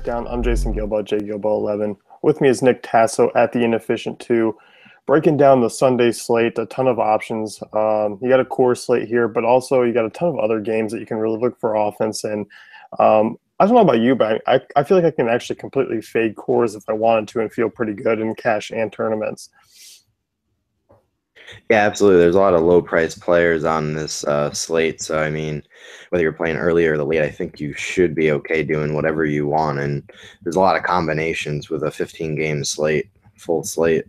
Breakdown. I'm Jason Gilbo, J Gilbo 11. With me is Nick Tasso at the Inefficient 2, breaking down the Sunday slate, a ton of options. You got a core slate here, but also you got a ton of other games that you can really look for offense in. I don't know about you, but I feel like I can actually completely fade cores if I wanted to and feel pretty good in cash and tournaments. Yeah, absolutely. There's a lot of low price players on this slate. So, I mean, whether you're playing early or the late, I think you should be okay doing whatever you want. And there's a lot of combinations with a 15 game slate, full slate.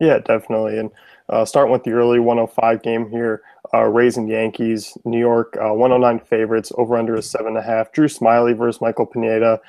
Yeah, definitely. And starting with the early 105 game here, Rays and Yankees, New York, 109 favorites, over under is 7.5. Drew Smiley versus Michael Pineda.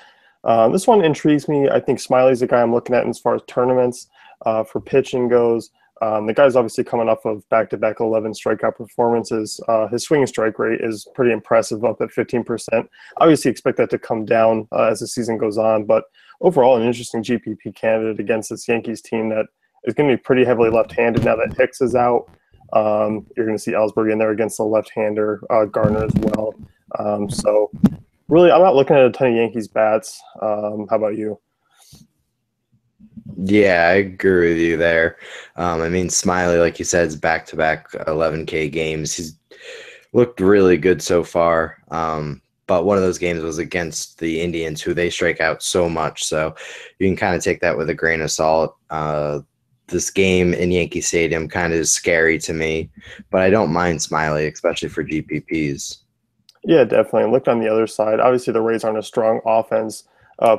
This one intrigues me. I think Smiley's the guy I'm looking at as far as tournaments for pitching goes. The guy's obviously coming off of back-to-back 11 strikeout performances. His swinging strike rate is pretty impressive, up at 15%. Obviously, expect that to come down as the season goes on, but overall, an interesting GPP candidate against this Yankees team that is going to be pretty heavily left-handed now that Hicks is out. You're going to see Ellsbury in there against the left-hander, Gardner as well. So really, I'm not looking at a ton of Yankees bats. How about you? Yeah, I agree with you there. I mean, Smiley, like you said, is back to back 11K games. He's looked really good so far. But one of those games was against the Indians, who they strike out so much. So you can kind of take that with a grain of salt. This game in Yankee Stadium kind of is scary to me, but I don't mind Smiley, especially for GPPs. Yeah, definitely. Looked on the other side. Obviously, the Rays aren't a strong offense.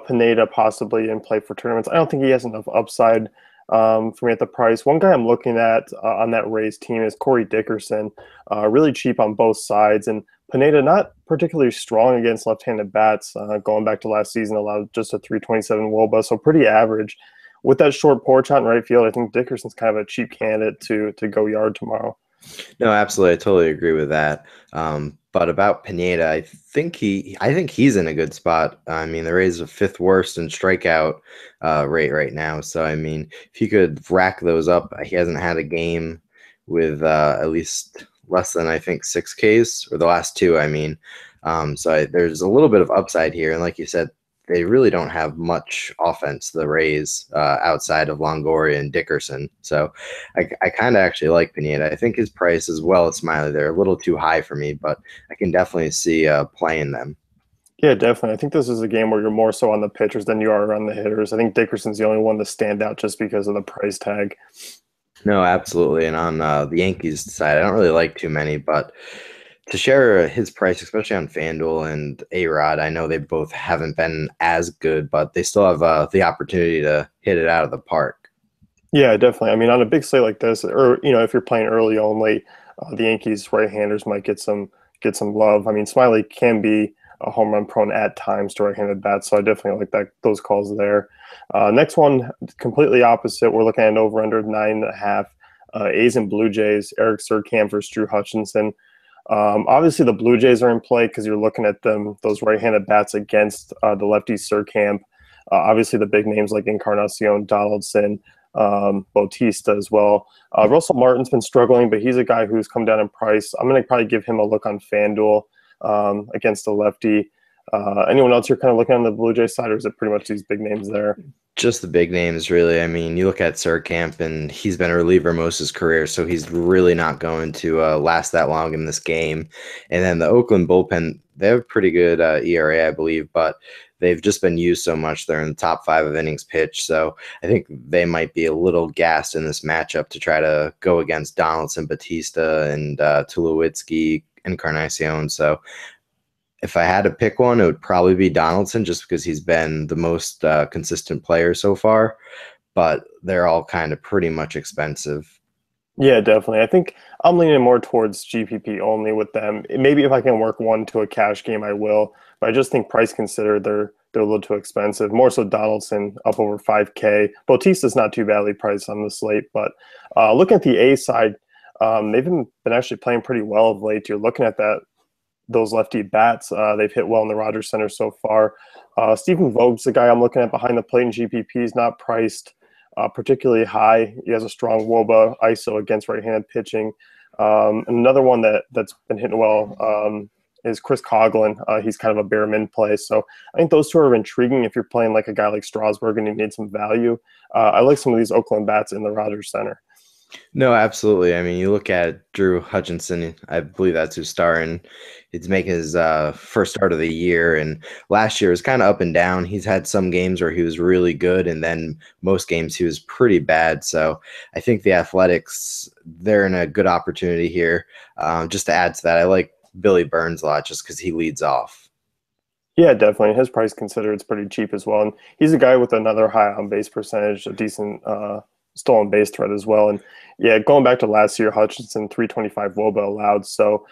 Pineda possibly in play for tournaments. I don't think he has enough upside for me at the price. One guy I'm looking at on that Rays team is Corey Dickerson, really cheap on both sides. And Pineda not particularly strong against left-handed bats. Going back to last season, allowed just a 327 WOBA, so pretty average. With that short porch out in right field, I think Dickerson's kind of a cheap candidate to go yard tomorrow. No, absolutely. I totally agree with that. But about Pineda, I think he's in a good spot. I mean, the Rays are fifth worst in strikeout rate right now. So, I mean, if you could rack those up, he hasn't had a game with at least less than, I think, 6Ks, or the last two, I mean. There's a little bit of upside here. And like you said, they really don't have much offense, the Rays, outside of Longoria and Dickerson. So I kind of actually like Pineda. I think his price as well as Smiley, they're a little too high for me, but I can definitely see playing them. Yeah, definitely. I think this is a game where you're more so on the pitchers than you are on the hitters. I think Dickerson's the only one to stand out just because of the price tag. No, absolutely. And on the Yankees side, I don't really like too many, but to share his price, especially on FanDuel and A-Rod, I know they both haven't been as good, but they still have the opportunity to hit it out of the park. Yeah, definitely. I mean, on a big slate like this, or if you're playing early only, the Yankees right-handers might get some love. I mean, Smiley can be a home run prone at times to right-handed bats, so I definitely like those calls there. Next one, completely opposite. We're looking at over under 9.5. A's and Blue Jays. Eric Surkamp versus Drew Hutchinson. Obviously, the Blue Jays are in play because you're looking at those right-handed bats against the lefty Surkamp. Obviously, the big names like Encarnacion, Donaldson, Bautista as well. Russell Martin's been struggling, but he's a guy who's come down in price. I'm going to probably give him a look on FanDuel against the lefty. Anyone else you're kind of looking on the Blue Jays side, or is it pretty much these big names there? Just the big names, really. I mean, you look at Surkamp, and he's been a reliever most of his career, so he's really not going to last that long in this game. And then the Oakland bullpen, they have a pretty good ERA, I believe, but they've just been used so much. They're in the top five of innings pitched, so I think they might be a little gassed in this matchup to try to go against Donaldson, Batista, and Tulowitzki, Encarnacion. So if I had to pick one, it would probably be Donaldson just because he's been the most consistent player so far, but they're all kind of pretty much expensive. Yeah, definitely. I think I'm leaning more towards GPP only with them. Maybe if I can work one to a cash game, I will. But I just think price considered, they're a little too expensive. More so Donaldson up over 5K. Bautista's not too badly priced on the slate, but looking at the A side, they've been actually playing pretty well of late. You're looking at those lefty bats. They've hit well in the Rogers Center so far. Stephen Vogue's the guy I'm looking at behind the plate in GPP. Is not priced particularly high. He has a strong WOBA ISO against right-handed pitching. And another one that's been hitting well is Chris Coughlin. He's kind of a bare min play. So I think those two are intriguing if you're playing like a guy like Strasburg and you need some value. I like some of these Oakland bats in the Rogers Center. No, absolutely. I mean, you look at Drew Hutchinson, I believe that's who's starring. He's making his first start of the year. And last year was kind of up and down. He's had some games where he was really good, and then most games he was pretty bad. So I think the Athletics, they're in a good opportunity here. Just to add to that, I like Billy Burns a lot just because he leads off. Yeah, definitely. His price considered it's pretty cheap as well. And he's a guy with another high on base percentage, a decent stolen base threat as well. And yeah, going back to last year, Hutchinson 325 WOBA allowed. So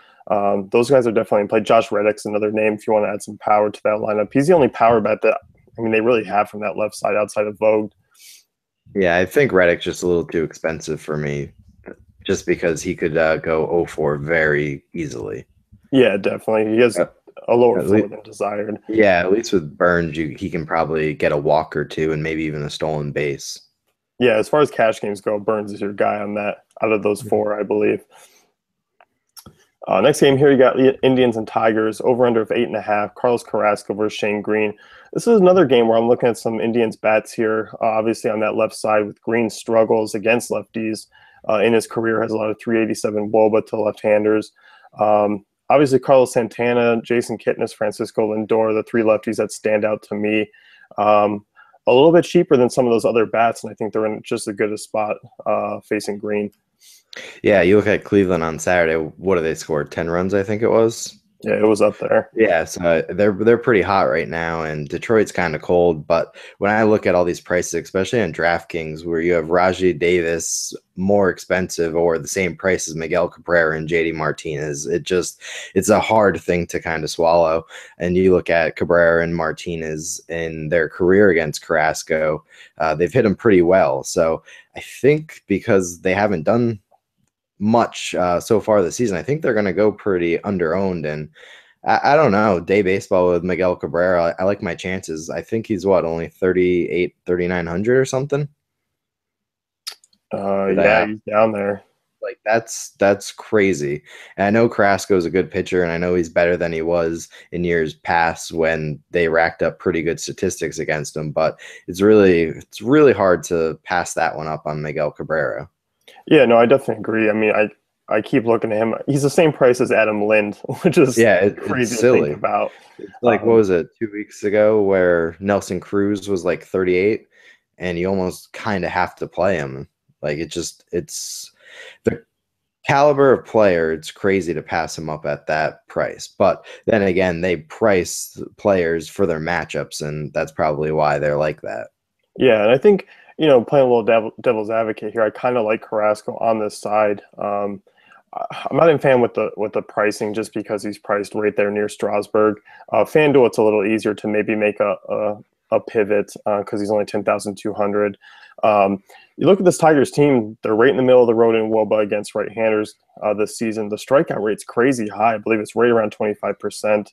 those guys are definitely in play. Josh Reddick's another name if you want to add some power to that lineup. He's the only power bet that they really have from that left side outside of Vogt. Yeah, I think Reddick's just a little too expensive for me, just because he could go 0-4 very easily. Yeah, definitely. He has a lower floor than desired. Yeah, at least with Burns, he can probably get a walk or two and maybe even a stolen base. Yeah, as far as cash games go, Burns is your guy on that out of those four, I believe. Next game here, you got Indians and Tigers, over-under of 8.5. Carlos Carrasco versus Shane Green. This is another game where I'm looking at some Indians bats here, obviously on that left side with Green struggles against lefties in his career, has a lot of 387 WOBA to left-handers. Obviously, Carlos Santana, Jason Kipnis, Francisco Lindor, the three lefties that stand out to me. A little bit cheaper than some of those other bats, and I think they're in just as good a spot facing Green. Yeah, you look at Cleveland on Saturday. What did they score? 10 runs, I think it was. Yeah, it was up there. Yeah, so they're pretty hot right now, and Detroit's kind of cold. But when I look at all these prices, especially on DraftKings, where you have Rajai Davis more expensive or the same price as Miguel Cabrera and JD Martinez, it's a hard thing to kind of swallow. And you look at Cabrera and Martinez in their career against Carrasco, they've hit him pretty well. So I think because they haven't done much so far this season, I think they're going to go pretty under-owned. And I don't know, day baseball with Miguel Cabrera, I like my chances. I think he's only 3,900 or something. Yeah, he's down there. Like that's crazy. And I know Carrasco is a good pitcher, and I know he's better than he was in years past when they racked up pretty good statistics against him. But it's really hard to pass that one up on Miguel Cabrera. Yeah, no, I definitely agree. I keep looking at him. He's the same price as Adam Lind, which is crazy to think about. It's like, what was it, 2 weeks ago where Nelson Cruz was like 38 and you almost kind of have to play him. Like it's the caliber of player. It's crazy to pass him up at that price. But then again, they price players for their matchups, and that's probably why they're like that. Yeah, and I think, playing a little devil's advocate here, I kind of like Carrasco on this side. I'm not a fan with the pricing just because he's priced right there near Strasburg. FanDuel, it's a little easier to maybe make a pivot because he's only 10,200. You look at this Tigers team; they're right in the middle of the road in WOBA against right-handers this season. The strikeout rate's crazy high. I believe it's right around 25%.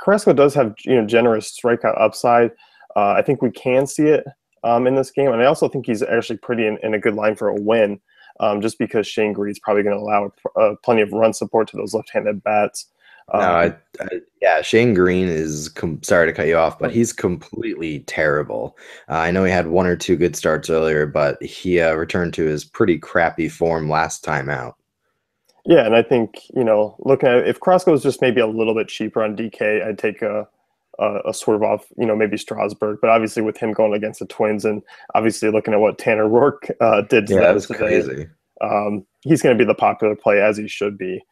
Carrasco does have generous strikeout upside. I think we can see it in this game. And I also think he's actually pretty in a good line for a win, just because Shane Green's probably going to allow plenty of run support to those left-handed bats. Shane Green is sorry to cut you off, but he's completely terrible. I know he had one or two good starts earlier, but he returned to his pretty crappy form last time out. Yeah, and I think, looking at it, if Carrasco was just maybe a little bit cheaper on DK, I'd take a swerve off, maybe Strasburg. But obviously with him going against the Twins and obviously looking at what Tanner Roark did to them today, crazy. He's going to be the popular play, as he should be.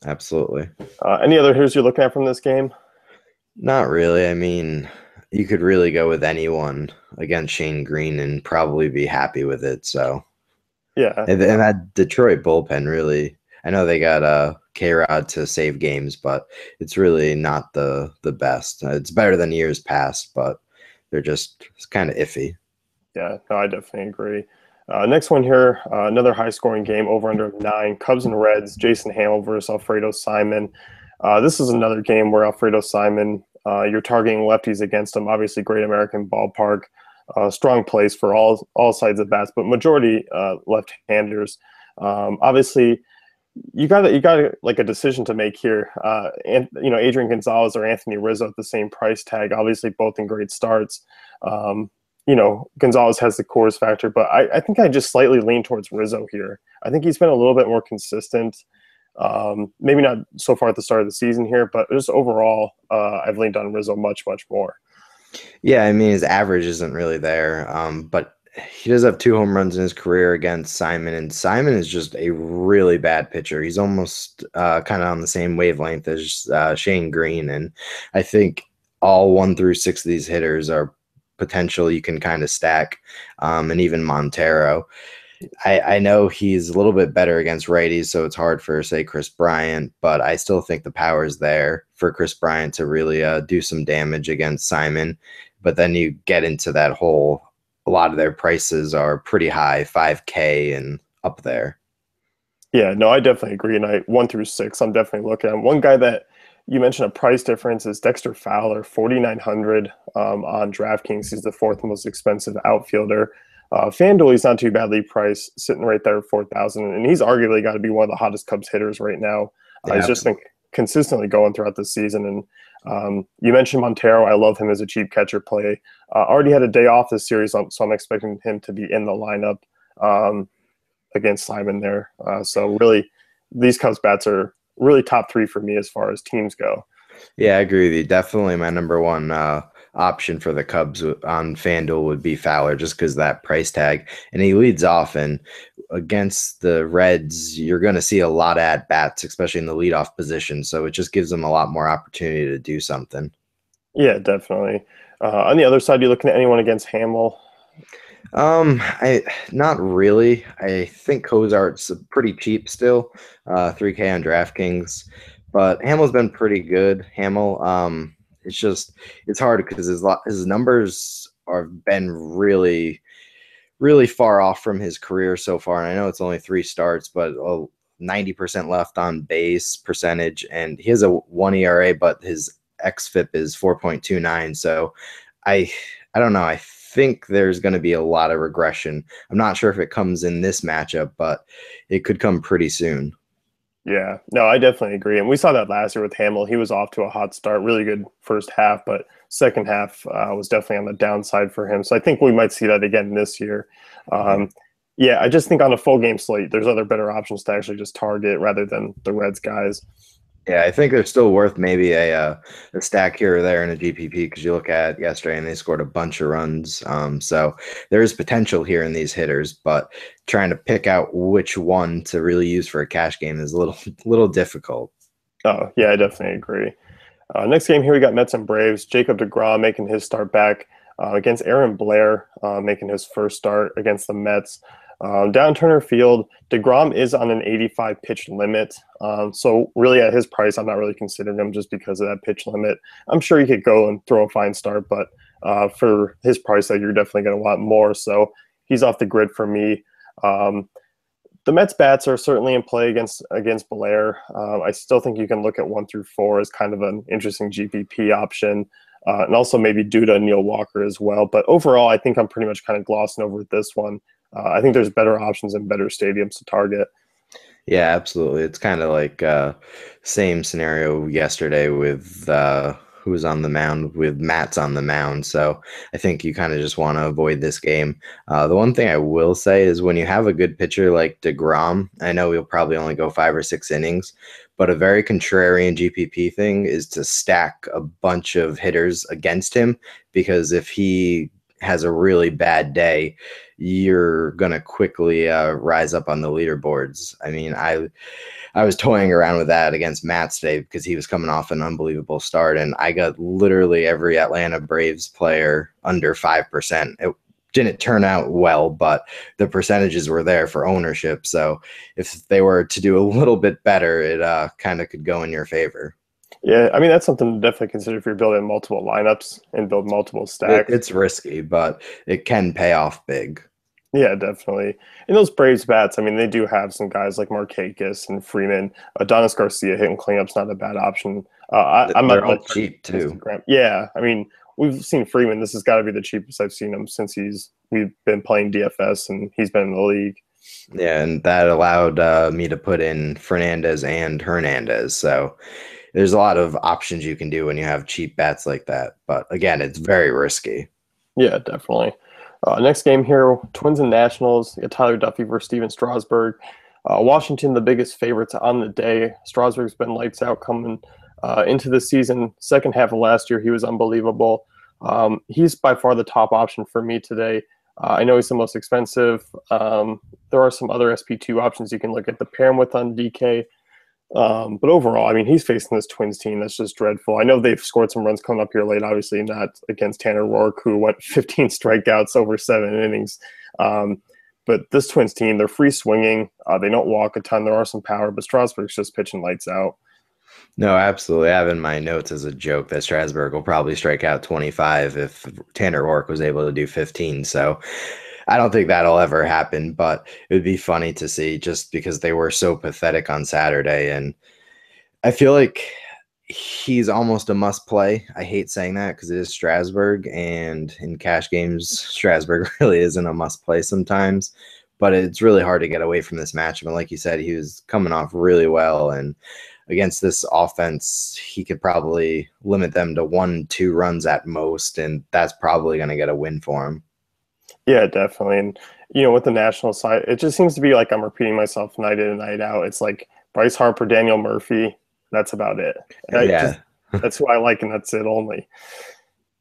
Absolutely. Any other hitters you're looking at from this game? Not really. I mean, you could really go with anyone against Shane Green and probably be happy with it. So, yeah. And that Detroit bullpen really, I know they got K-Rod to save games, but it's really not the best. It's better than years past, but they're just kind of iffy. Yeah, no, I definitely agree. Next one here, another high-scoring game, over-under 9. Cubs and Reds, Jason Hamill versus Alfredo Simon. This is another game where Alfredo Simon, you're targeting lefties against him. Obviously, Great American Ballpark, strong place for all sides of bats, but majority left-handers. Obviously, you got like a decision to make here. And Adrian Gonzalez or Anthony Rizzo at the same price tag. Obviously, both in great starts. Um, Gonzalez has the cores factor, but I think I just slightly lean towards Rizzo here. I think he's been a little bit more consistent. Maybe not so far at the start of the season here, but just overall, I've leaned on Rizzo much, much more. Yeah, I mean his average isn't really there, but he does have 2 home runs in his career against Simon, and Simon is just a really bad pitcher. He's almost kind of on the same wavelength as Shane Green, and I think all 1 through 6 of these hitters are potential you can kind of stack, and even Montero. I know he's a little bit better against righties, so it's hard for, say, Chris Bryant, but I still think the power is there for Chris Bryant to really do some damage against Simon. But then you get into that whole, a lot of their prices are pretty high, 5K and up there. Yeah, no, I definitely agree. And 1 through 6, I'm definitely looking at one guy that you mentioned a price difference is Dexter Fowler, 4,900 on DraftKings. He's the fourth most expensive outfielder. FanDuel, he's not too badly priced, sitting right there at 4,000, and he's arguably got to be one of the hottest Cubs hitters right now. He's Yeah, just been consistently going throughout the season. And you mentioned Montero. I love him as a cheap catcher play. Already had a day off this series, so I'm expecting him to be in the lineup against Simon there. So really, these Cubs bats are really top three for me as far as teams go. yeah, I agree with you. Definitely my number one option for the Cubs on FanDuel would be Fowler, just because that price tag. And he leads off, and against the Reds, you're going to see a lot of at bats, especially in the leadoff position. So it just gives them a lot more opportunity to do something. Yeah, definitely. On the other side, you looking at anyone against Hamill? I not really. I think Cozart's pretty cheap still, 3K on DraftKings, but Hamill's been pretty good. Hamill, it's just it's hard because his numbers are been really far off from his career so far, and I know it's only 3 starts, but 90% left on base percentage, and he has a 1 ERA, but his xFIP is 4.29. So I I don't know. I think there's going to be a lot of regression. I'm not sure if it comes in this matchup, but it could come pretty soon. Yeah, no, I definitely agree. And we saw that last year with Hamill. He was off to a hot start, really good first half, but second half was definitely on the downside for him. So I think we might see that again this year. Yeah. Yeah, I just think on a full game slate, there's other better options to actually just target rather than the Reds guys. Yeah, I think they're still worth maybe a stack here or there in a GPP because you look at yesterday and they scored a bunch of runs. So there is potential here in these hitters, but trying to pick out which one to really use for a cash game is a little difficult. Oh, yeah, I definitely agree. Next game here, we got Mets and Braves. Jacob deGrom making his start back against Aaron Blair, making his first start against the Mets. Down Turner Field, deGrom is on an 85 pitch limit. So really at his price, I'm not really considering him just because of that pitch limit. I'm sure he could go and throw a fine start, but for his price, you're definitely going to want more. So he's off the grid for me. The Mets bats are certainly in play against Blair. I still think you can look at 1 through 4 as kind of an interesting GPP option. And also maybe Duda and Neil Walker as well. But overall, I think I'm pretty much kind of glossing over this one. I think there's better options and better stadiums to target. Yeah, absolutely. It's kind of like same scenario yesterday with who was on the mound with Matt's on the mound. So I think you kind of just want to avoid this game. The one thing I will say is when you have a good pitcher like DeGrom, I know he'll probably only go 5 or 6 innings, but a very contrarian GPP thing is to stack a bunch of hitters against him because if he has a really bad day, you're gonna quickly rise up on the leaderboards. I mean, I was toying around with that against Matt today because he was coming off an unbelievable start, and I got literally every Atlanta Braves player under 5%. It didn't turn out well, but the percentages were there for ownership. So if they were to do a little bit better, it kind of could go in your favor. Yeah, I mean, that's something to definitely consider if you're building multiple lineups and build multiple stacks. It's risky, but it can pay off big. Yeah, definitely. And those Braves bats, I mean, they do have some guys like Markakis and Freeman. Adonis Garcia hitting cleanup's not a bad option. I'm They're not all really cheap too. Instagram. Yeah, I mean, we've seen Freeman. This has got to be the cheapest I've seen him since we've been playing DFS and he's been in the league. Yeah, and that allowed me to put in Fernandez and Hernandez. So there's a lot of options you can do when you have cheap bats like that. But again, it's very risky. Yeah, definitely. Next game here, Twins and Nationals. You got Tyler Duffy versus Steven Strasburg. Washington, the biggest favorites on the day. Strasburg's been lights out coming into the season. Second half of last year, he was unbelievable. He's by far the top option for me today. I know he's the most expensive. There are some other SP2 options you can look at. The pair him with on DK. But overall, I mean, he's facing this Twins team that's just dreadful. I know they've scored some runs coming up here late, obviously not against Tanner Roark, who went 15 strikeouts over 7 innings. But this Twins team, they're free swinging. They don't walk a ton. There are some power, but Strasburg's just pitching lights out. No, absolutely. I have in my notes as a joke that Strasburg will probably strike out 25 if Tanner Roark was able to do 15. So I don't think that'll ever happen, but it would be funny to see just because they were so pathetic on Saturday. And I feel like he's almost a must play. I hate saying that because it is Strasburg, and in cash games, Strasburg really isn't a must play sometimes. But it's really hard to get away from this matchup. And like you said, he was coming off really well. And against this offense, he could probably limit them to 1, 2 runs at most. And that's probably going to get a win for him. Yeah, definitely. And, with the national side, it just seems to be like I'm repeating myself night in and night out. It's like Bryce Harper, Daniel Murphy. That's about it. Yeah. That's who I like, and that's it only.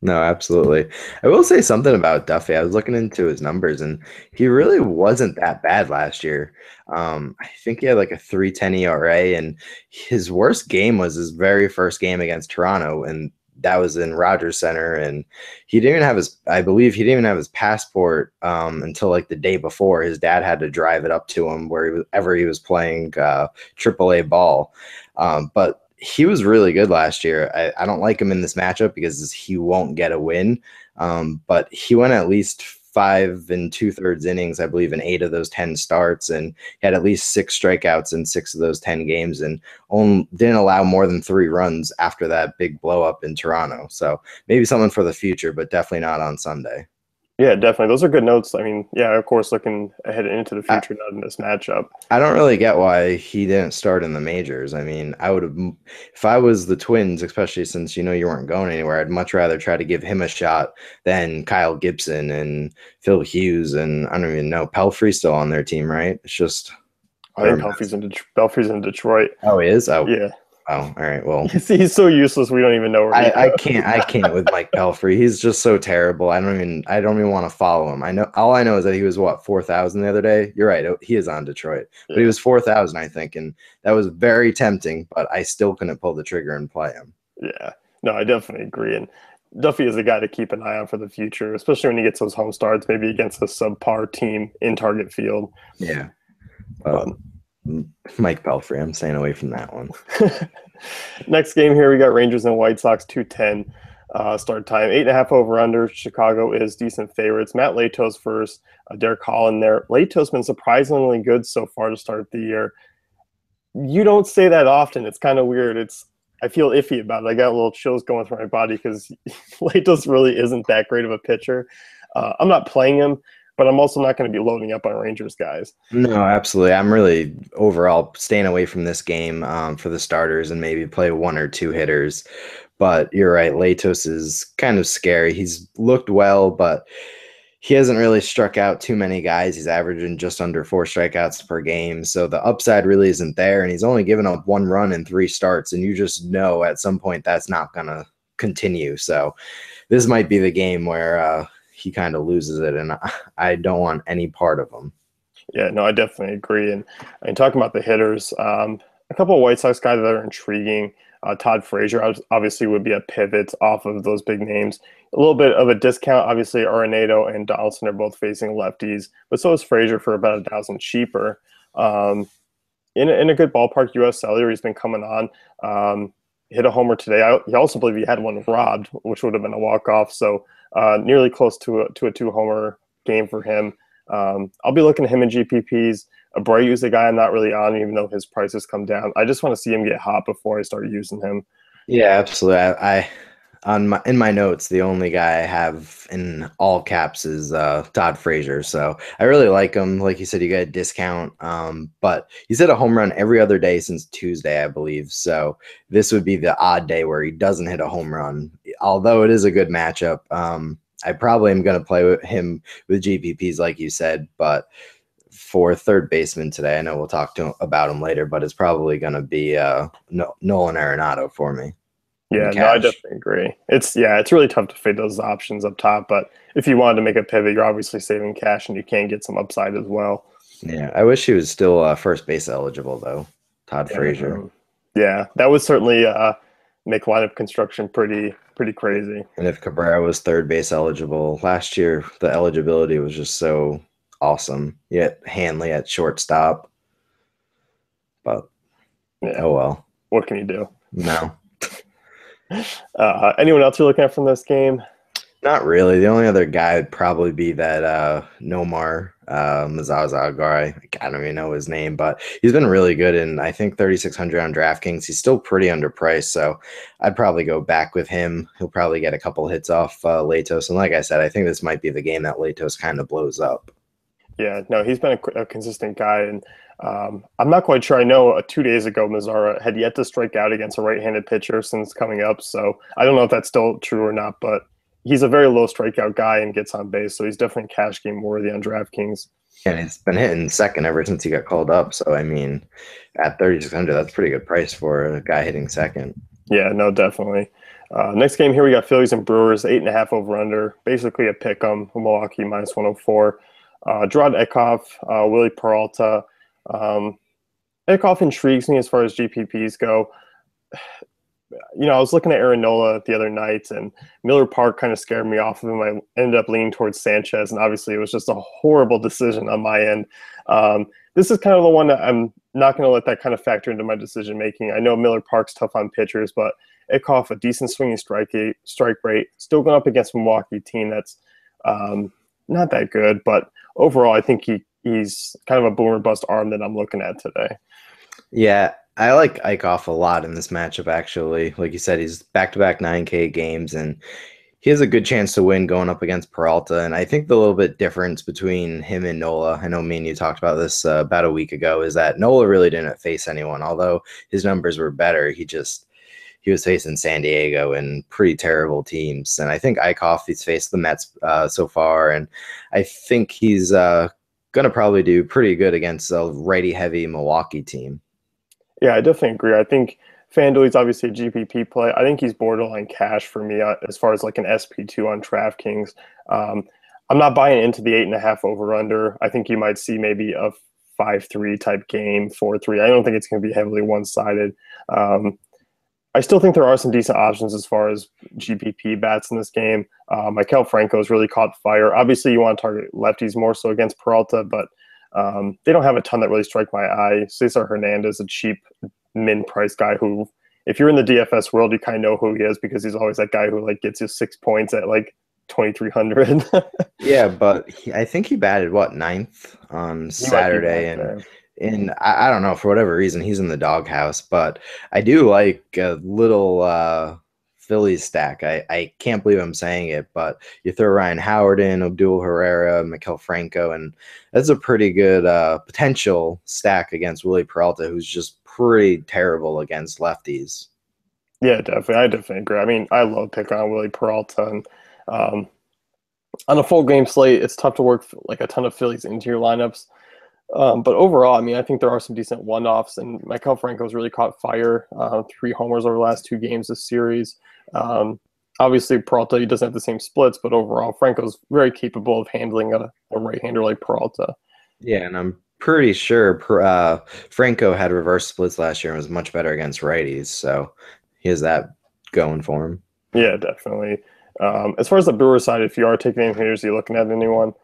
No, absolutely. I will say something about Duffy. I was looking into his numbers, and he really wasn't that bad last year. I think he had like a 3.10 ERA, and his worst game was his very first game against Toronto, and that was in Rogers Center. And he didn't even have I believe he didn't even have his passport until like the day before. His dad had to drive it up to him wherever he was playing AAA ball. But he was really good last year. I don't like him in this matchup because he won't get a win. But he went at least 5 2/3 innings, I believe, in 8 of those 10 starts, and he had at least 6 strikeouts in 6 of those 10 games, and didn't allow more than 3 runs after that big blow up in Toronto. So maybe something for the future, but definitely not on Sunday. Yeah, definitely. Those are good notes. I mean, yeah, of course, looking ahead into the future, not in this matchup. I don't really get why he didn't start in the majors. I mean, I would have, if I was the Twins, especially since you weren't going anywhere, I'd much rather try to give him a shot than Kyle Gibson and Phil Hughes, and I don't even know, Pelfrey's still on their team, right? It's just. I think Pelfrey's in Detroit. Oh, he is? Oh, yeah. Oh, all right. Well, he's so useless. We don't even know where I can't with Mike Pelfrey. He's just so terrible. I don't even want to follow him. All I know is that he was 4,000 the other day. You're right. He is on Detroit, but he was 4,000, I think. And that was very tempting, but I still couldn't pull the trigger and play him. Yeah, no, I definitely agree. And Duffy is a guy to keep an eye on for the future, especially when he gets those home starts, maybe against a subpar team in Target Field. Yeah. Mike Pelfrey, I'm staying away from that one. Next game here, we got Rangers and White Sox, 2:10 start time. 8.5 over under. Chicago is decent favorites. Matt Latos first. Derek Holland there. Latos been surprisingly good so far to start the year. You don't say that often. It's kind of weird. I feel iffy about it. I got a little chills going through my body because Latos really isn't that great of a pitcher. I'm not playing him, but I'm also not going to be loading up on Rangers guys. No, absolutely. I'm really overall staying away from this game for the starters and maybe play 1 or 2 hitters. But you're right. Latos is kind of scary. He's looked well, but he hasn't really struck out too many guys. He's averaging just under 4 strikeouts per game. So the upside really isn't there. And he's only given up 1 run in 3 starts. And you just know at some point that's not going to continue. So this might be the game where he kind of loses it, and I don't want any part of him. Yeah, no, I definitely agree. And talking about the hitters, a couple of White Sox guys that are intriguing. Todd Frazier obviously would be a pivot off of those big names. A little bit of a discount. Obviously, Arenado and Donaldson are both facing lefties, but so is Frazier for about $1,000 cheaper. In a good ballpark, U.S. Cellular, he's been coming on. Hit a homer today. I also believe he had one robbed, which would have been a walk-off. So nearly close to a 2-homer game for him. I'll be looking at him in GPPs. Abreu's a guy I'm not really on, even though his prices come down. I just want to see him get hot before I start using him. Yeah, absolutely. in my notes, the only guy I have in all caps is Todd Frazier. So I really like him. Like you said, you get a discount. But he's hit a home run every other day since Tuesday, I believe. So this would be the odd day where he doesn't hit a home run. Although it is a good matchup. I probably am going to play with him with GPPs, like you said, but for third baseman today, I know we'll talk about him later, but it's probably going to be Nolan Arenado for me. Yeah, no, I Cash. definitely agree. It's really tough to fade those options up top, but if you wanted to make a pivot, you're obviously saving cash and you can get some upside as well. Yeah, I wish he was still first base eligible though, Todd And Frazier. yeah, that would certainly make lineup construction pretty crazy. And if Cabrera was third base eligible last year, the eligibility was just so awesome. Yet Hanley at shortstop, but Yeah, oh well. what can you do? No, Anyone else you're looking at from this game? not really. The only other guy would probably be that Nomar Mazaza guy. I don't even know his name, but he's been really good. And I think 3,600 on DraftKings. He's still pretty underpriced, so I'd probably go back with him. He'll probably get a couple hits off Latos. And like I said, I think this might be the game that Latos kind of blows up. Yeah, no, he's been a consistent guy, and I'm not quite sure. I know 2 days ago, Mazzara had yet to strike out against a right-handed pitcher since coming up, so I don't know if that's still true or not, but he's a very low strikeout guy and gets on base, so he's definitely cash game worthy on DraftKings. And he's been hitting second ever since he got called up. So I mean, at 3,600, that's a pretty good price for a guy hitting second. Yeah, no, definitely. Next game here, we got Phillies and Brewers, 8.5 over under, basically a pick 'em, Milwaukee minus 104. Gerard Eckhoff, Willie Peralta. Eckhoff intrigues me as far as GPPs go. I was looking at Aaron Nola the other night, and Miller Park kind of scared me off of him. I ended up leaning towards Sanchez, and obviously it was just a horrible decision on my end. This is kind of the one that I'm not going to let that kind of factor into my decision making. I know Miller Park's tough on pitchers, but Eckhoff, a decent swinging strike rate, still going up against a Milwaukee team that's not that good, but overall, I think he's kind of a boomer bust arm that I'm looking at today. Yeah, I like Eichhoff a lot in this matchup, actually. Like you said, he's back-to-back 9K games, and he has a good chance to win going up against Peralta. And I think the little bit difference between him and Nola, I know me and you talked about this about a week ago, is that Nola really didn't face anyone. Although his numbers were better, he was facing San Diego and pretty terrible teams. And I think Eichhoff, he's faced the Mets so far, and I think he's going to probably do pretty good against a righty-heavy Milwaukee team. Yeah, I definitely agree. I think FanDuel is obviously a GPP play. I think he's borderline cash for me as far as like an SP2 on DraftKings. I'm not buying into the 8.5 over under. I think you might see maybe a 5-3 type game, 4-3. I don't think it's going to be heavily one sided. I still think there are some decent options as far as GPP bats in this game. Maikel Franco has really caught fire. Obviously, you want to target lefties more so against Peralta, but they don't have a ton that really strike my eye. Cesar Hernandez, a cheap min price guy who, if you're in the DFS world, you kind of know who he is because he's always that guy who like gets you 6 points at like 2,300. Yeah, but I think he batted what, ninth on Saturday, and I don't know, for whatever reason he's in the doghouse. But I do like a little Phillies stack. I can't believe I'm saying it, but you throw Ryan Howard in, Abdul Herrera, Maikel Franco, and that's a pretty good potential stack against Willie Peralta, who's just pretty terrible against lefties. Yeah, definitely. I definitely agree. I mean, I love picking on Willie Peralta, and on a full game slate, it's tough to work like a ton of Phillies into your lineups. But overall, I mean, I think there are some decent one-offs, and Maikel Franco's really caught fire. 3 homers over the last 2 games this series. Obviously, Peralta, he doesn't have the same splits, but overall, Franco's very capable of handling a right-hander like Peralta. Yeah, and I'm pretty sure Franco had reverse splits last year and was much better against righties, so he has that going for him. Yeah, definitely. As far as the Brewer side, if you are taking any hitters, are you looking at anyone?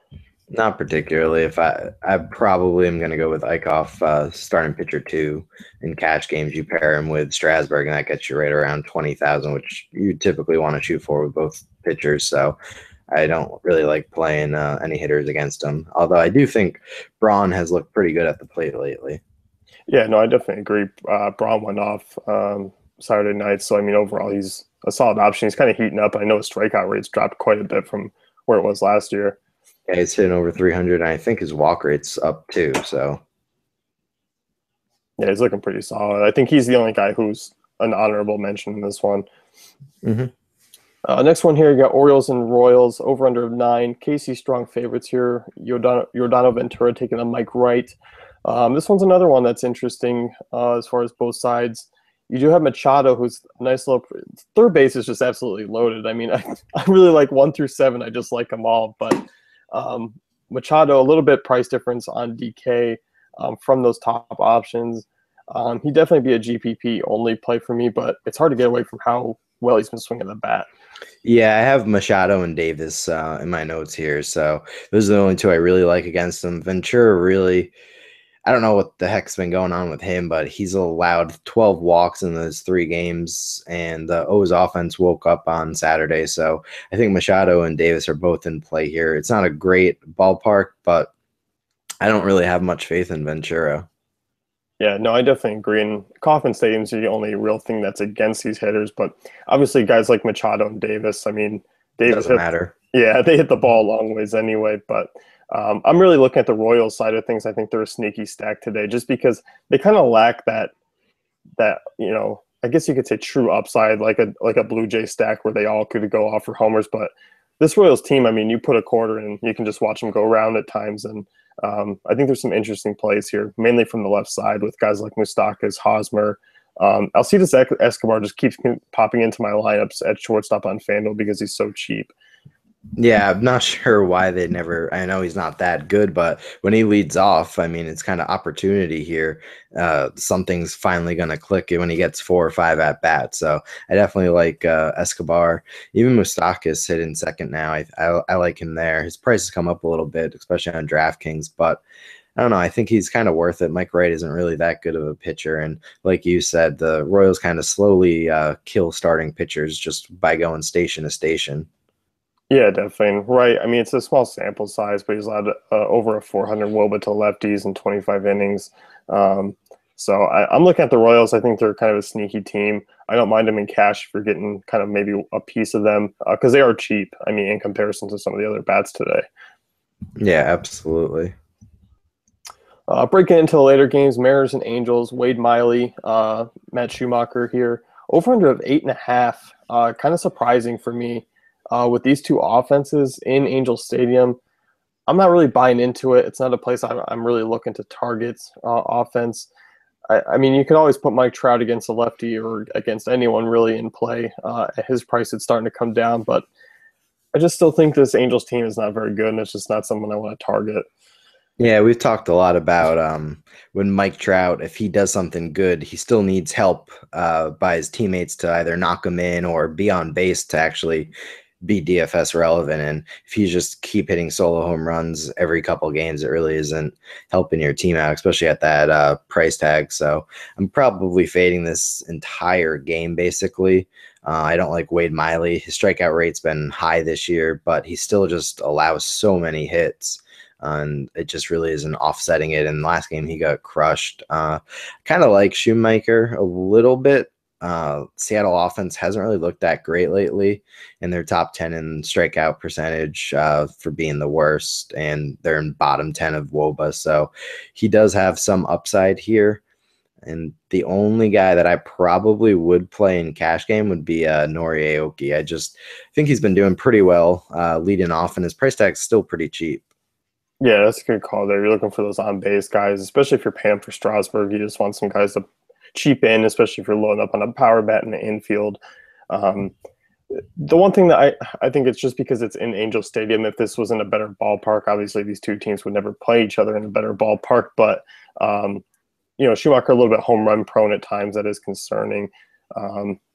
Not particularly. If I probably am going to go with Eichhoff, starting pitcher 2 in cash games. You pair him with Strasburg, and that gets you right around 20,000, which you typically want to shoot for with both pitchers. So I don't really like playing any hitters against him. Although I do think Braun has looked pretty good at the plate lately. Yeah, no, I definitely agree. Braun went off Saturday night, so I mean, overall, he's a solid option. He's kind of heating up. I know his strikeout rate's dropped quite a bit from where it was last year. Yeah, he's hitting over 300, and I think his walk rate's up too. So Yeah, he's looking pretty solid. I think he's the only guy who's an honorable mention in this one. mhm. Next one here, you got Orioles and Royals, over under of 9. Casey strong favorites here. Yordano Ventura taking on Mike Wright. This one's another one that's interesting as far as both sides. You do have Machado, who's a nice little third base is just absolutely loaded. I mean, I really like 1 through 7. I just like them all. But Machado, a little bit price difference on DK from those top options. He'd definitely be a GPP only play for me, but it's hard to get away from how well he's been swinging the bat. Yeah, I have Machado and Davis in my notes here. So those are the only two I really like against him. Ventura really, I don't know what the heck's been going on with him, but he's allowed 12 walks in those 3 games, and the O's offense woke up on Saturday. So I think Machado and Davis are both in play here. It's not a great ballpark, but I don't really have much faith in Ventura. Yeah, no, I definitely agree. And Kauffman Stadium's the only real thing that's against these hitters. But obviously, guys like Machado and Davis, I mean, Davis Doesn't matter. yeah, they hit the ball a long ways anyway. But I'm really looking at the Royals side of things. I think they're a sneaky stack today, just because they kind of lack that I guess you could say true upside, like a Blue Jay stack where they all could go off for homers. But this Royals team, I mean, you put a quarter in, you can just watch them go around at times, and I think there's some interesting plays here, mainly from the left side with guys like Moustakas, Hosmer. Alcides Escobar just keeps popping into my lineups at shortstop on FanDuel because he's so cheap. Yeah, I'm not sure why they never. I know he's not that good, but when he leads off, I mean, it's kind of opportunity here. Something's finally going to click when he gets 4 or 5 at bats. So I definitely like Escobar. Even Moustakas hitting second now. I like him there. His price has come up a little bit, especially on DraftKings, but I don't know. I think he's kind of worth it. Mike Wright isn't really that good of a pitcher. And like you said, the Royals kind of slowly kill starting pitchers just by going station to station. Yeah, definitely. Right. I mean, it's a small sample size, but he's allowed over a 400 WOBA to lefties in 25 innings. So I'm looking at the Royals. I think they're kind of a sneaky team. I don't mind them in cash if you're getting kind of maybe a piece of them because they are cheap. I mean, in comparison to some of the other bats today. Yeah, absolutely. Breaking into the later games, Mariners and Angels, Wade Miley, Matt Schumacher here. Over under of 8.5. Kind of surprising for me. With these two offenses in Angel Stadium, I'm not really buying into it. It's not a place I'm really looking to target offense. I mean, you can always put Mike Trout against a lefty or against anyone really in play. At his price, it's starting to come down, but I just still think this Angels team is not very good, and it's just not someone I want to target. Yeah, we've talked a lot about when Mike Trout, if he does something good, he still needs help by his teammates to either knock him in or be on base to actually be DFS relevant. And if you just keep hitting solo home runs every couple of games, it really isn't helping your team out, especially at that price tag. So I'm probably fading this entire game, basically. I don't like Wade Miley. His strikeout rate's been high this year, but he still just allows so many hits. And it just really isn't offsetting it. In the last game, he got crushed. Kind of like Shoemaker a little bit. Seattle offense hasn't really looked that great lately, and they're top 10 in strikeout percentage for being the worst, and they're in bottom 10 of WOBA. So he does have some upside here. And the only guy that I probably would play in cash game would be Nori Aoki. I just think he's been doing pretty well leading off, and his price tag's still pretty cheap. Yeah, that's a good call there. You're looking for those on-base guys, especially if you're paying for Strasburg. You just want some guys to cheap in, especially if you're loading up on a power bat in the infield. The one thing that I think it's just because it's in Angel Stadium. If this was in a better ballpark, obviously these two teams would never play each other in a better ballpark. But Schumacher a little bit home run prone at times. That is concerning.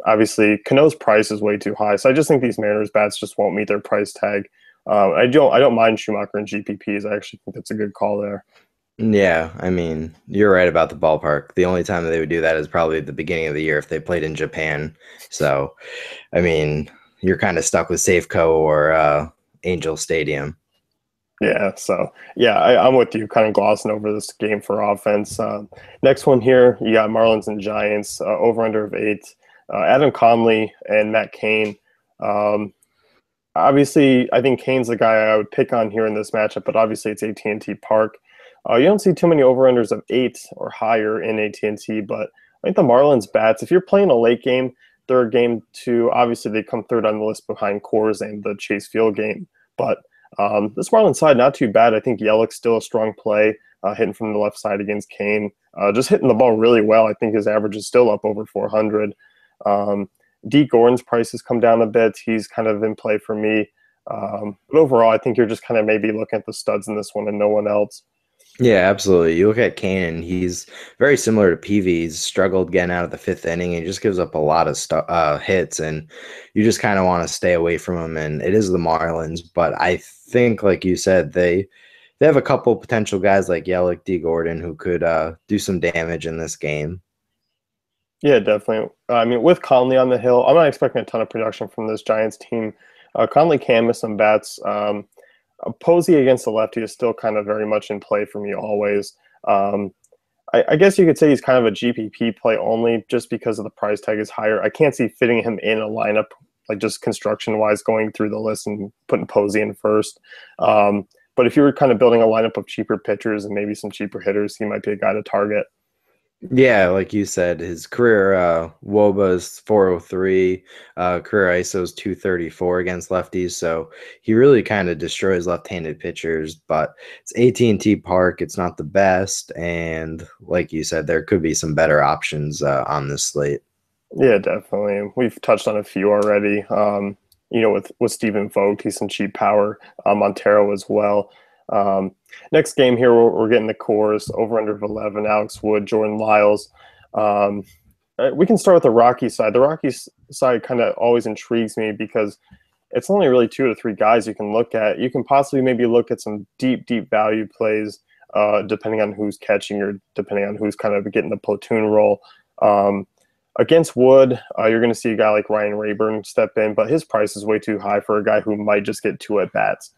Obviously, Cano's price is way too high, so I just think these Mariners bats just won't meet their price tag. I don't mind Schumacher and GPPs. I actually think that's a good call there. Yeah, I mean, you're right about the ballpark. The only time that they would do that is probably at the beginning of the year if they played in Japan. So, I mean, you're kind of stuck with Safeco or Angel Stadium. Yeah, so yeah, I'm with you. Kind of glossing over this game for offense. Next one here, you got Marlins and Giants over under of 8. Adam Conley and Matt Cain. Um, Obviously, I think Cain's the guy I would pick on here in this matchup, but obviously it's AT&T Park. You don't see too many over-unders of 8 or higher in AT&T, but I think the Marlins bats, if you're playing a late game, third game two, obviously they come third on the list behind Coors and the Chase Field game. But this Marlins side, not too bad. I think Yellick's still a strong play, hitting from the left side against Cain. Just hitting the ball really well. I think his average is still up over 400. Dee Gordon's price has come down a bit. He's kind of in play for me. But overall, I think you're just kind of maybe looking at the studs in this one and no one else. Yeah, absolutely. You look at Kane, he's very similar to Peavy. He's struggled getting out of the fifth inning. He just gives up a lot of hits, and you just kind of want to stay away from him. And it is the Marlins, but I think, like you said, they have a couple potential guys like Yelich, Dee Gordon, who could do some damage in this game. Yeah, definitely. I mean, with Conley on the hill, I'm not expecting a ton of production from this Giants team. Conley can miss some bats. Posey against the lefty is still kind of very much in play for me always. I guess you could say he's kind of a GPP play only just because of the price tag is higher. I can't see fitting him in a lineup, like just construction-wise, going through the list and putting Posey in first. But if you were kind of building a lineup of cheaper pitchers and maybe some cheaper hitters, he might be a guy to target. Yeah, like you said, his career WOBA is 403, career ISO is 234 against lefties, so he really kind of destroys left-handed pitchers. But it's AT&T Park; it's not the best, and like you said, there could be some better options on this slate. Yeah, definitely. We've touched on a few already. With Stephen Vogt, he's some cheap power. Montero as well. Um, Next game here, we're getting the Coors over under of 11. Alex Wood, Jordan Lyles. Um, we can start with the Rockies side. The Rockies side kind of always intrigues me because it's only really 2 to 3 guys you can look at. You can possibly maybe look at some deep, deep value plays, depending on who's catching or depending on who's kind of getting the platoon role. Against Wood, you're going to see a guy like Ryan Rayburn step in, but his price is way too high for a guy who might just get 2 at bats.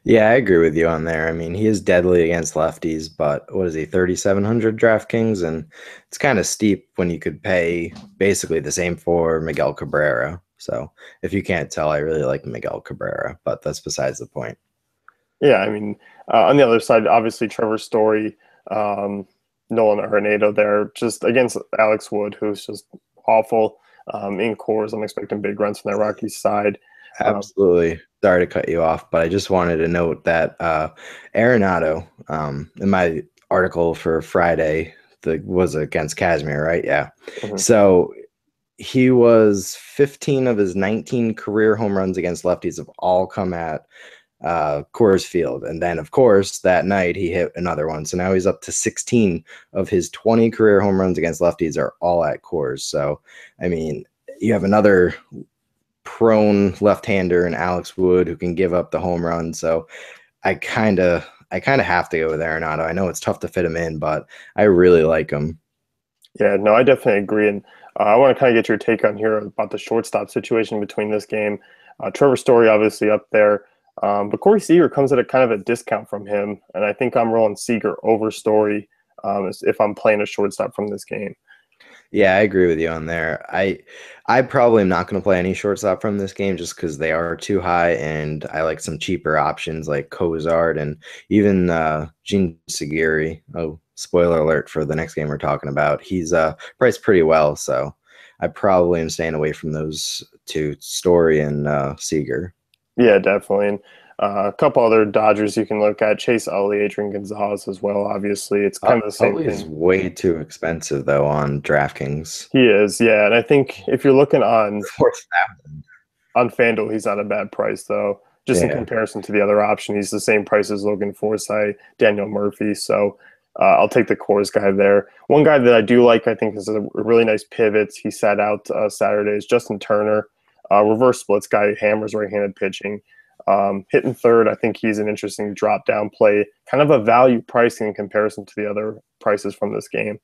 Yeah, I agree with you on there. I mean, he is deadly against lefties, but what is he, 3,700 DraftKings? And it's kind of steep when you could pay basically the same for Miguel Cabrera. So if you can't tell, I really like Miguel Cabrera, but that's besides the point. Yeah, I mean, on the other side, obviously Trevor Story, Nolan Arenado there, just against Alex Wood, who's just awful in Coors. I'm expecting big runs from that Rockies side. Absolutely. Sorry to cut you off, but I just wanted to note that Arenado, in my article for Friday, was against Casimir, right? Yeah. Mhm. So he was 15 of his 19 career home runs against lefties have all come at Coors Field. And then, of course, that night he hit another one. So now he's up to 16 of his 20 career home runs against lefties are all at Coors. So, I mean, you have another prone left-hander in Alex Wood who can give up the home run. So I kind of have to go with Arenado. I know it's tough to fit him in, but I really like him. Yeah, no, I definitely agree. And I want to kind of get your take on here about the shortstop situation between this game. Trevor Story obviously up there, but Corey Seager comes at a kind of a discount from him, and I think I'm rolling Seager over Story if I'm playing a shortstop from this game. Yeah, I agree with you on there. I probably am not going to play any shortstop from this game just because they are too high, and I like some cheaper options like Cozart and even Gene Seguri. Oh, spoiler alert for the next game we're talking about. He's priced pretty well, so I probably am staying away from those two, Story and Seager. Yeah, definitely. And a couple other Dodgers you can look at: Chase Utley, Adrian Gonzalez as well. Obviously, it's kind of the same Utley is thing. way too expensive though on DraftKings. He is, yeah. And I think if you're looking on 4,000. FanDuel, he's not a bad price though. Just in Yeah. comparison to the other option, he's the same price as Logan Forsythe, Daniel Murphy. So I'll take the Coors guy there. One guy that I do like, I think, is a really nice pivot. He sat out Saturday is Justin Turner, reverse splits guy, hammers right-handed pitching. Hitting third, I think he's an interesting drop-down play, kind of a value pricing in comparison to the other prices from this game.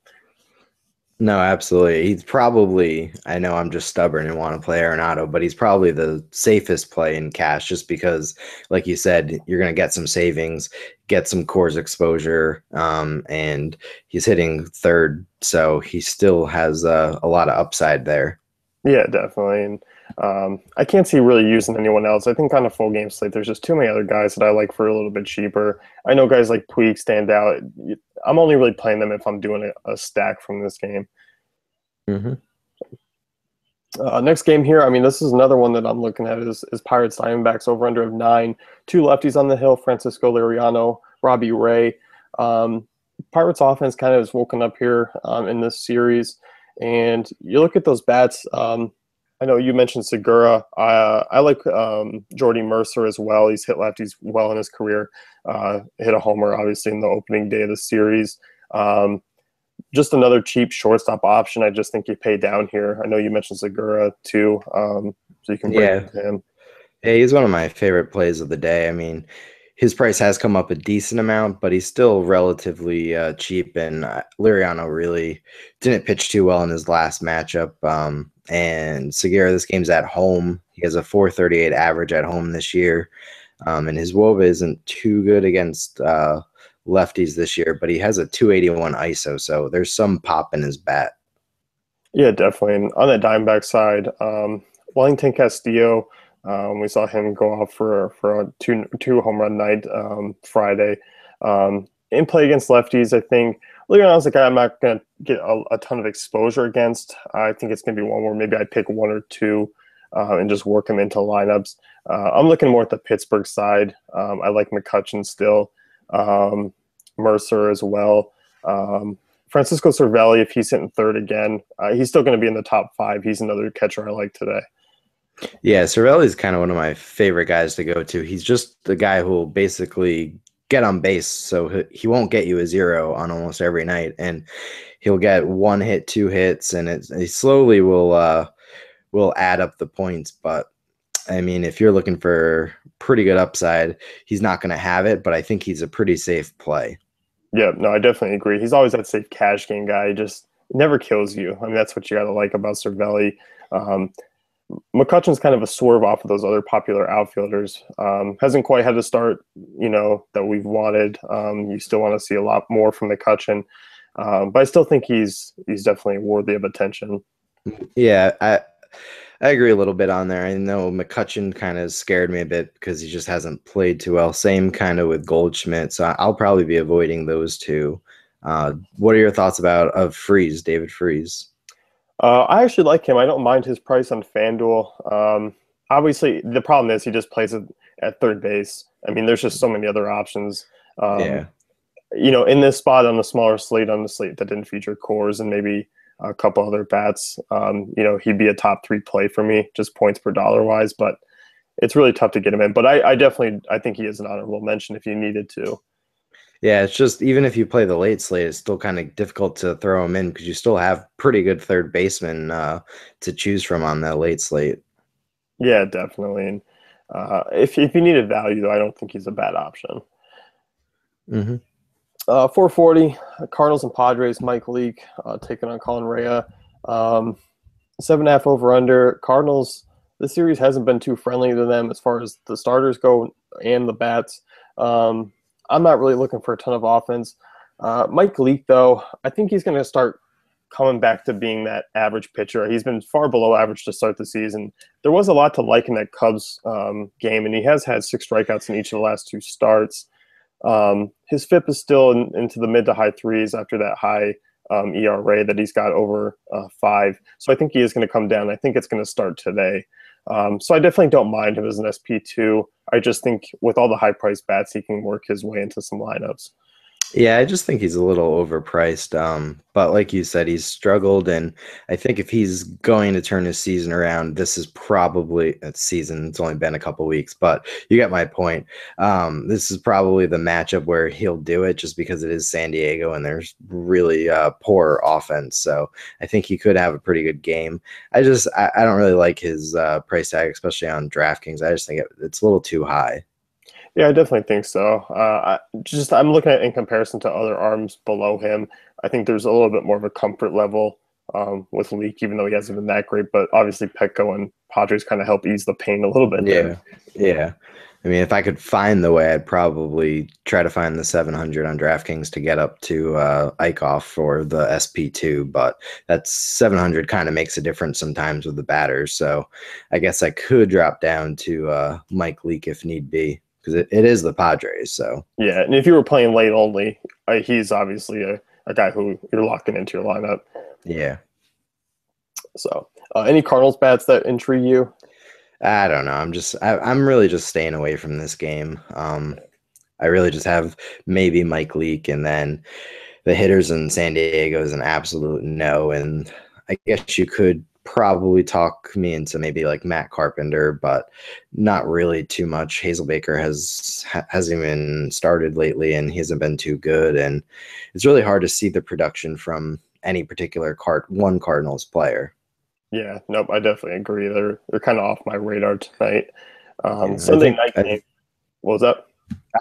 No, absolutely. He's probably, I know I'm just stubborn and want to play Arenado, but he's probably the safest play in cash just because, like you said, you're going to get some savings, get some cores exposure, and he's hitting third. So he still has a lot of upside there. Yeah, definitely. And I can't see really using anyone else. I think on a full game slate, there's just too many other guys that I like for a little bit cheaper. I know guys like Puig stand out. I'm only really playing them if I'm doing a stack from this game. Hmm. Next game here, I mean, this is another one that I'm looking at is Pirates Diamondbacks over under of 9. Two lefties on the hill, Francisco Liriano, Robbie Ray. Um, Pirates offense kind of has woken up here in this series. And you look at those bats. I know you mentioned Segura. I like Jordy Mercer as well. He's hit lefties well in his career. Hit a homer, obviously, in the opening day of the series. Just another cheap shortstop option. I just think you pay down here. I know you mentioned Segura too, so you can break Yeah. into him. Yeah, he's one of my favorite plays of the day. I mean, his price has come up a decent amount, but he's still relatively cheap. And Liriano really didn't pitch too well in his last matchup. And Segura, this game's at home. He has a 438 average at home this year. And his WOBA isn't too good against lefties this year, but he has a 281 ISO. So there's some pop in his bat. Yeah, definitely. And on the Diamondback side, Wellington Castillo, we saw him go off for a two home run night Friday. In play against lefties, I think Leon's a guy I'm not going to get a ton of exposure against. I think it's going to be one where maybe I pick one or two and just work him into lineups. I'm looking more at the Pittsburgh side. I like McCutchen still, Mercer as well. Francisco Cervelli, if he's hitting third again, he's still going to be in the top 5. He's another catcher I like today. Yeah, Cervelli is kind of one of my favorite guys to go to. He's just the guy who will basically get on base, so he won't get you a zero on almost every night, and he'll get one hit, two hits, and he slowly will add up the points. But I mean, if you're looking for pretty good upside, he's not going to have it, but I think he's a pretty safe play. Yeah, no, I definitely agree. He's always that safe cash game guy. He just never kills you. I mean, that's what you got to like about Cervelli. Um, McCutchen's kind of a swerve off of those other popular outfielders. Hasn't quite had the start, that we've wanted. You still want to see a lot more from McCutchen, but I still think he's definitely worthy of attention. Yeah, I agree a little bit on there. I know McCutchen kind of scared me a bit because he just hasn't played too well. Same kind of with Goldschmidt, so I'll probably be avoiding those two. What are your thoughts of Freeze, David Freeze? I actually like him. I don't mind his price on FanDuel. Obviously, the problem is he just plays at third base. I mean, there's just so many other options. Um, Yeah. in this spot on the smaller slate, on the slate that didn't feature cores and maybe a couple other bats, he'd be a top 3 play for me, just points per dollar wise. But it's really tough to get him in. But I think he is an honorable mention if you needed to. Yeah, it's just even if you play the late slate, it's still kind of difficult to throw him in because you still have pretty good third basemen to choose from on that late slate. Yeah, definitely. And if you needed value, though, I don't think he's a bad option. Hmm. 440, Cardinals and Padres, Mike Leake taking on Colin Rea. 7.5 over under. Cardinals, the series hasn't been too friendly to them as far as the starters go and the bats. I'm not really looking for a ton of offense. Mike Leake, though, I think he's going to start coming back to being that average pitcher. He's been far below average to start the season. There was a lot to like in that Cubs game, and he has had 6 strikeouts in each of the last 2 starts. His FIP is still into the mid to high 3s after that high ERA that he's got over 5. So I think he is going to come down. I think it's going to start today. So I definitely don't mind him as an SP2. I just think with all the high-priced bats, he can work his way into some lineups. Yeah, I just think he's a little overpriced. But like you said, he's struggled, and I think if he's going to turn his season around, this is probably a season. It's only been a couple weeks, but you get my point. This is probably the matchup where he'll do it, just because it is San Diego and there's really poor offense. So I think he could have a pretty good game. I don't really like his price tag, especially on DraftKings. I just think it's a little too high. Yeah, I definitely think so. I'm looking at it in comparison to other arms below him. I think there's a little bit more of a comfort level with Leak, even though he hasn't been that great. But obviously, Petco and Padres kind of help ease the pain a little bit there. Yeah, yeah. I mean, if I could find the way, I'd probably try to find the 700 on DraftKings to get up to Eichhoff for the SP2, but that's 700 kind of makes a difference sometimes with the batters. So I guess I could drop down to Mike Leake if need be, because it is the Padres. So Yeah, and if you were playing late only, he's obviously a guy who you're locking into your lineup. yeah, So, any Cardinals bats that intrigue you? I don't know. I'm really just staying away from this game. I really just have maybe Mike Leake, and then the hitters in San Diego is an absolute no. And I guess you could probably talk me into maybe like Matt Carpenter, but not really too much. Hazel Baker hasn't even started lately, and he hasn't been too good. And it's really hard to see the production from any particular one Cardinals player. Yeah, nope, I definitely agree. They're kind of off my radar tonight. Yeah, Sunday night game. What was that?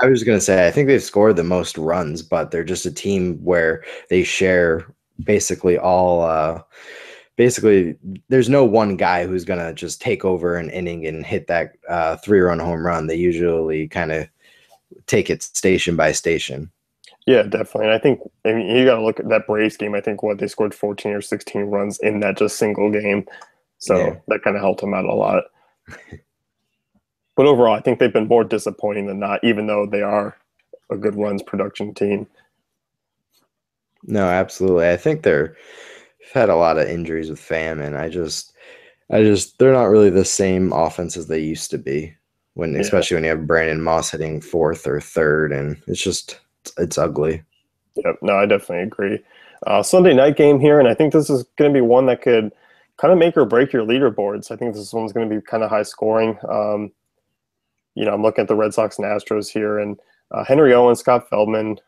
I was going to say, I think they've scored the most runs, but they're just a team where they share basically all. Basically, there's no one guy who's going to just take over an inning and hit that 3-run home run. They usually kind of take it station by station. Yeah, definitely. And I mean, you got to look at that Braves game. I think they scored 14 or 16 runs in that just single game. So Yeah. that kind of helped them out a lot. But overall, I think they've been more disappointing than not, even though they are a good runs production team. No, absolutely. I think they've had a lot of injuries with Pham, and they're not really the same offense as they used to be. Especially when you have Brandon Moss hitting fourth or third, and it's ugly. Yep. No, I definitely agree. Sunday night game here, and I think this is going to be one that could kind of make or break your leaderboards. I think this one's going to be kind of high scoring. I'm looking at the Red Sox and Astros here, and Henry Owens, Scott Feldman,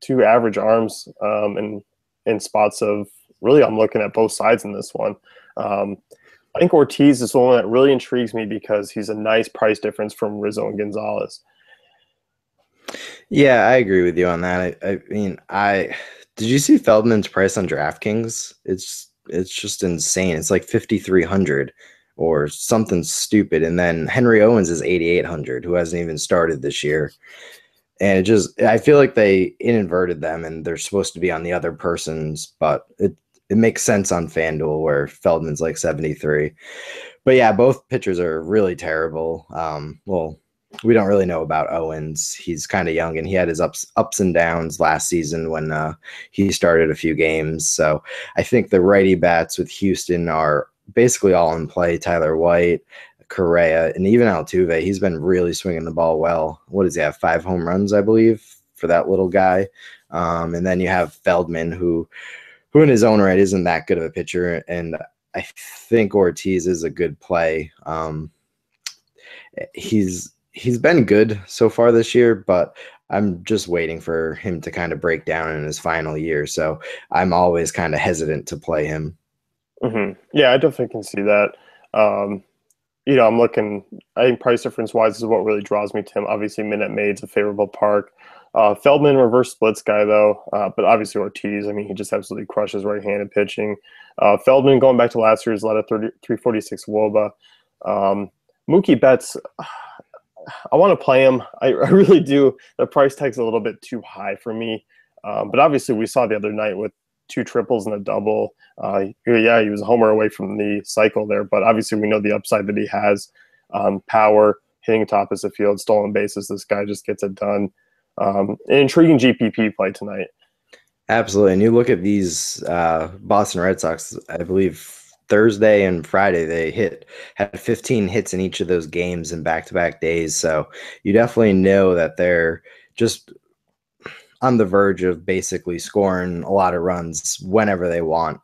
two average arms, and in spots of really, I'm looking at both sides in this one. I think Ortiz is one that really intrigues me because he's a nice price difference from Rizzo and Gonzalez. Yeah, I agree with you on that. I mean, did you see Feldman's price on DraftKings? It's just insane. It's like 5,300 or something stupid. And then Henry Owens is 8,800, who hasn't even started this year. And I feel like they inverted them, and they're supposed to be on the other person's, but it makes sense on FanDuel where Feldman's like 73. But yeah, both pitchers are really terrible. Well, we don't really know about Owens. He's kind of young, and he had his ups and downs last season when he started a few games. So I think the righty bats with Houston are basically all in play. Tyler White, Correa, and even Altuve. He's been really swinging the ball well. What does he have? 5 home runs, I believe, for that little guy. And then you have Feldman, who in his own right isn't that good of a pitcher, and I think Ortiz is a good play. He's been good so far this year, but I'm just waiting for him to kind of break down in his final year. So I'm always kind of hesitant to play him. Mm-hmm. Yeah, I definitely can see that. I'm looking, I think price difference wise is what really draws me to him. Obviously, Minute Maid's a favorable park. Feldman, reverse splits guy, though, but obviously Ortiz, I mean, he just absolutely crushes right-handed pitching. Feldman, going back to last year's, led a 346 WOBA. Mookie Betts, I want to play him. I really do. The price tag's a little bit too high for me. But obviously, we saw the other night with 2 triples and a double. He was a homer away from the cycle there, but obviously we know the upside that he has. Power, hitting top of the field, stolen bases. This guy just gets it done. An intriguing GPP play tonight. Absolutely. And you look at these Boston Red Sox, I believe Thursday and Friday, they had 15 hits in each of those games in back-to-back days. So you definitely know that they're just on the verge of basically scoring a lot of runs whenever they want.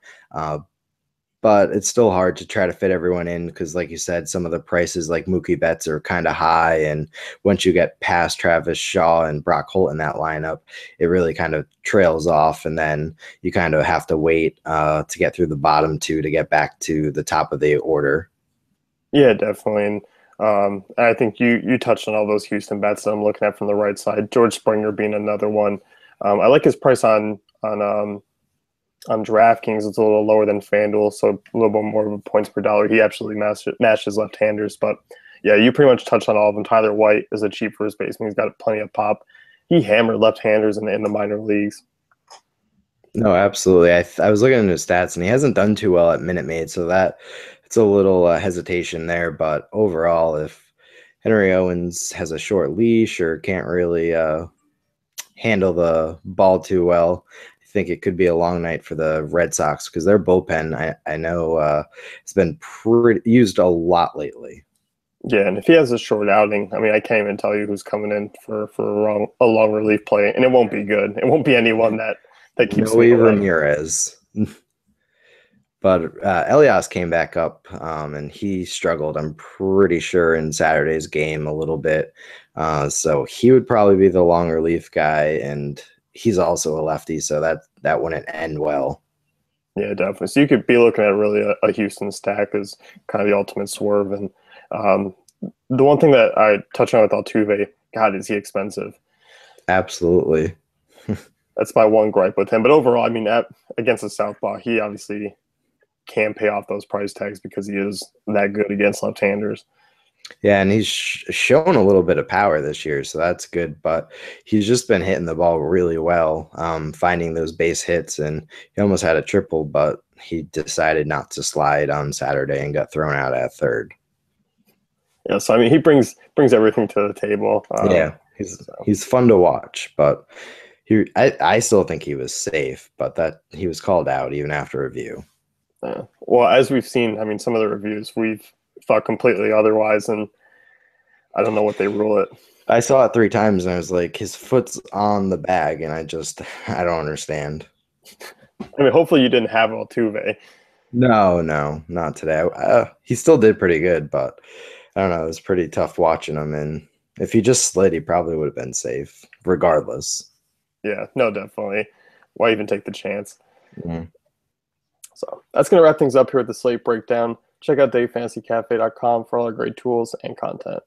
But it's still hard to try to fit everyone in because, like you said, some of the prices like Mookie Betts are kind of high. And once you get past Travis Shaw and Brock Holt in that lineup, it really kind of trails off. And then you kind of have to wait to get through the bottom 2 to get back to the top of the order. Yeah, definitely. And I think you touched on all those Houston bats that I'm looking at from the right side. George Springer being another one. I like his price on On DraftKings, it's a little lower than FanDuel, so a little bit more of a points per dollar. He absolutely matches left-handers, but yeah, you pretty much touched on all of them. Tyler White is a cheap first baseman. He's got plenty of pop. He hammered left-handers in the minor leagues. No, absolutely. I was looking at his stats, and he hasn't done too well at Minute Maid, so that it's a little hesitation there. But overall, if Henry Owens has a short leash or can't really handle the ball too well, I think it could be a long night for the Red Sox because their bullpen, I know, it's been used a lot lately. Yeah, and if he has a short outing, I mean, I can't even tell you who's coming in for a long relief play, and it won't be good. It won't be anyone that keeps Noe me away. Ramirez. But Elias came back up, and he struggled, I'm pretty sure, in Saturday's game a little bit. So he would probably be the long relief guy, and he's also a lefty, so that wouldn't end well. Yeah, definitely. So you could be looking at really a Houston stack as kind of the ultimate swerve. And the one thing that I touch on with Altuve, God, is he expensive? Absolutely. That's my one gripe with him. But overall, I mean, against the Southpaw, he obviously can pay off those price tags because he is that good against left-handers. Yeah, and he's shown a little bit of power this year, so that's good. But he's just been hitting the ball really well, finding those base hits, and he almost had a triple, but he decided not to slide on Saturday and got thrown out at third. Yeah, so I mean, he brings everything to the table. Yeah, he's fun to watch, but I still think he was safe, but that he was called out even after review. Well, as we've seen, I mean, some of the reviews we've thought completely otherwise, and I don't know what they rule it. I saw it 3 times, and I was like, his foot's on the bag, and I don't understand. I mean, hopefully you didn't have Altuve. No, not today. He still did pretty good, but I don't know. It was pretty tough watching him, and if he just slid, he probably would have been safe, regardless. Yeah, no, definitely. Why even take the chance? Mm-hmm. So that's going to wrap things up here at the Slate Breakdown. Check out DaveFantasyCafe.com for all our great tools and content.